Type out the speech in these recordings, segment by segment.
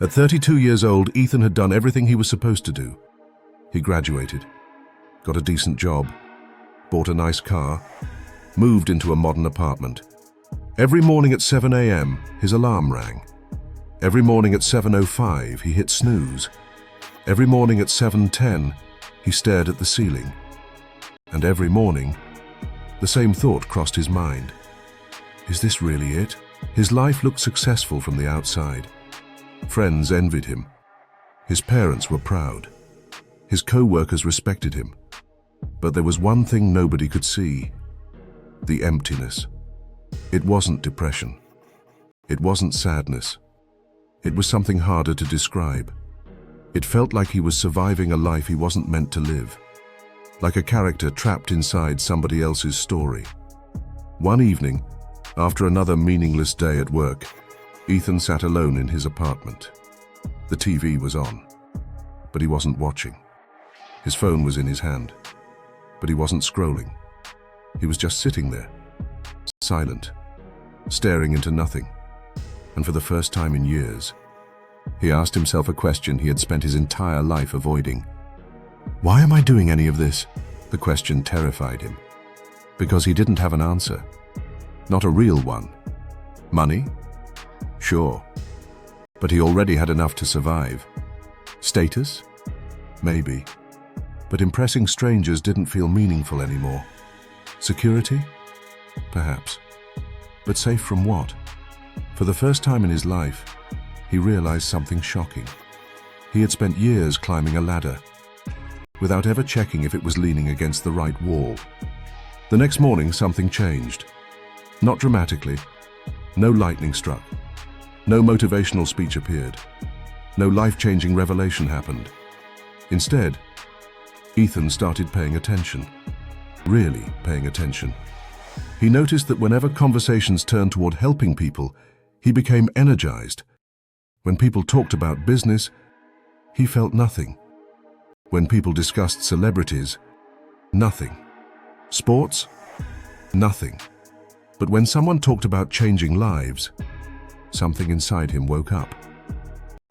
At 32 years old, Ethan had done everything he was supposed to do. He graduated, got a decent job, bought a nice car, moved into a modern apartment. Every morning at 7 a.m., his alarm rang. Every morning at 7:05, he hit snooze. Every morning at 7:10, he stared at the ceiling. And every morning, the same thought crossed his mind. Is this really it? His life looked successful from the outside. Friends envied him. His parents were proud. His co-workers respected him. But there was one thing nobody could see: the emptiness. It wasn't depression. It wasn't sadness. It was something harder to describe. It felt like he was surviving a life he wasn't meant to live, like a character trapped inside somebody else's story. One evening, after another meaningless day at work, Ethan sat alone in his apartment. The TV was on, but he wasn't watching. His phone was in his hand, but he wasn't scrolling. He was just sitting there, silent, staring into nothing. And for the first time in years, he asked himself a question he had spent his entire life avoiding. Why am I doing any of this? The question terrified him, because he didn't have an answer. Not a real one. Money? Sure. But he already had enough to survive. Status? Maybe. But impressing strangers didn't feel meaningful anymore. Security? Perhaps. But safe from what? For the first time in his life, he realized something shocking. He had spent years climbing a ladder, without ever checking if it was leaning against the right wall. The next morning, something changed. Not dramatically. No lightning struck. No motivational speech appeared. No life-changing revelation happened. Instead, Ethan started paying attention. Really paying attention. He noticed that whenever conversations turned toward helping people, he became energized. When people talked about business, he felt nothing. When people discussed celebrities, nothing. Sports? Nothing. But when someone talked about changing lives, something inside him woke up.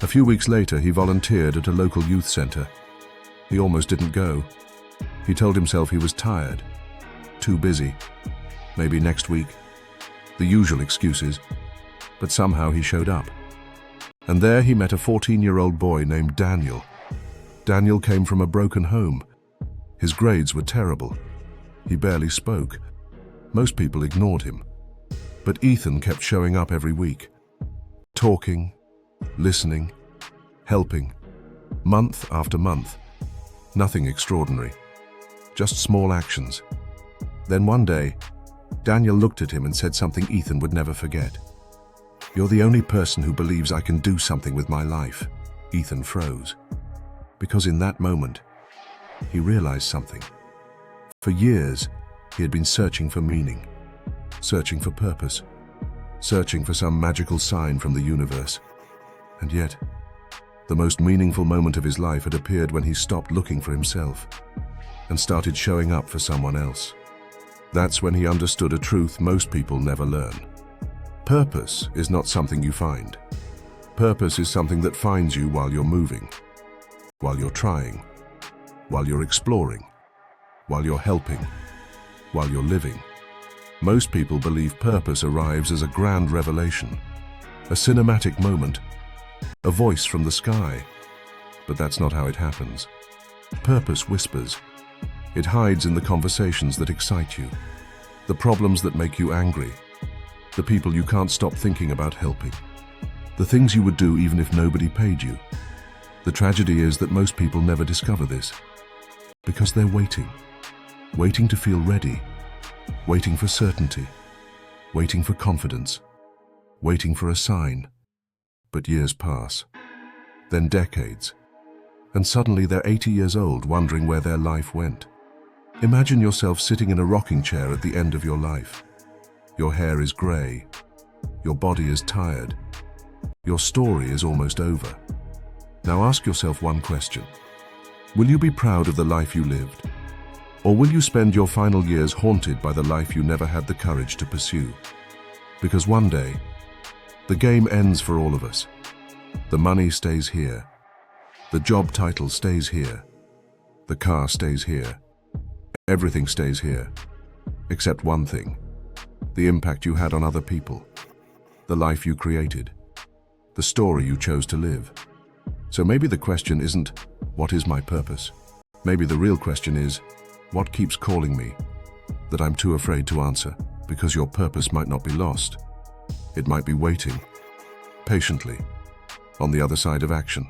A few weeks later, he volunteered at a local youth center. He almost didn't go. He told himself he was tired, too busy, maybe next week, the usual excuses, but somehow he showed up. And there he met a 14-year-old boy named Daniel. Daniel came from a broken home. His grades were terrible. He barely spoke. Most people ignored him. But Ethan kept showing up every week. Talking, listening, helping. Month after month. Nothing extraordinary. Just small actions. Then one day, Daniel looked at him and said something Ethan would never forget. "You're the only person who believes I can do something with my life." Ethan froze. Because in that moment, he realized something. For years, he had been searching for meaning, searching for purpose, searching for some magical sign from the universe. And yet, the most meaningful moment of his life had appeared when he stopped looking for himself and started showing up for someone else. That's when he understood a truth most people never learn. Purpose is not something you find. Purpose is something that finds you while you're moving, while you're trying, while you're exploring, while you're helping, while you're living. Most people believe purpose arrives as a grand revelation, a cinematic moment, a voice from the sky. But that's not how it happens. Purpose whispers. It hides in the conversations that excite you, the problems that make you angry, the people you can't stop thinking about helping, the things you would do even if nobody paid you. The tragedy is that most people never discover this, because they're waiting to feel ready, waiting for certainty, waiting for confidence, waiting for a sign. But years pass, then decades, and suddenly they're 80 years old wondering where their life went. Imagine yourself sitting in a rocking chair at the end of your life. Your hair is gray, your body is tired, your story is almost over. Now ask yourself one question. Will you be proud of the life you lived? Or will you spend your final years haunted by the life you never had the courage to pursue? Because one day, the game ends for all of us. The money stays here. The job title stays here. The car stays here. Everything stays here. Except one thing. The impact you had on other people. The life you created. The story you chose to live. So maybe the question isn't, what is my purpose? Maybe the real question is, what keeps calling me? That I'm too afraid to answer, because your purpose might not be lost. It might be waiting, patiently, on the other side of action.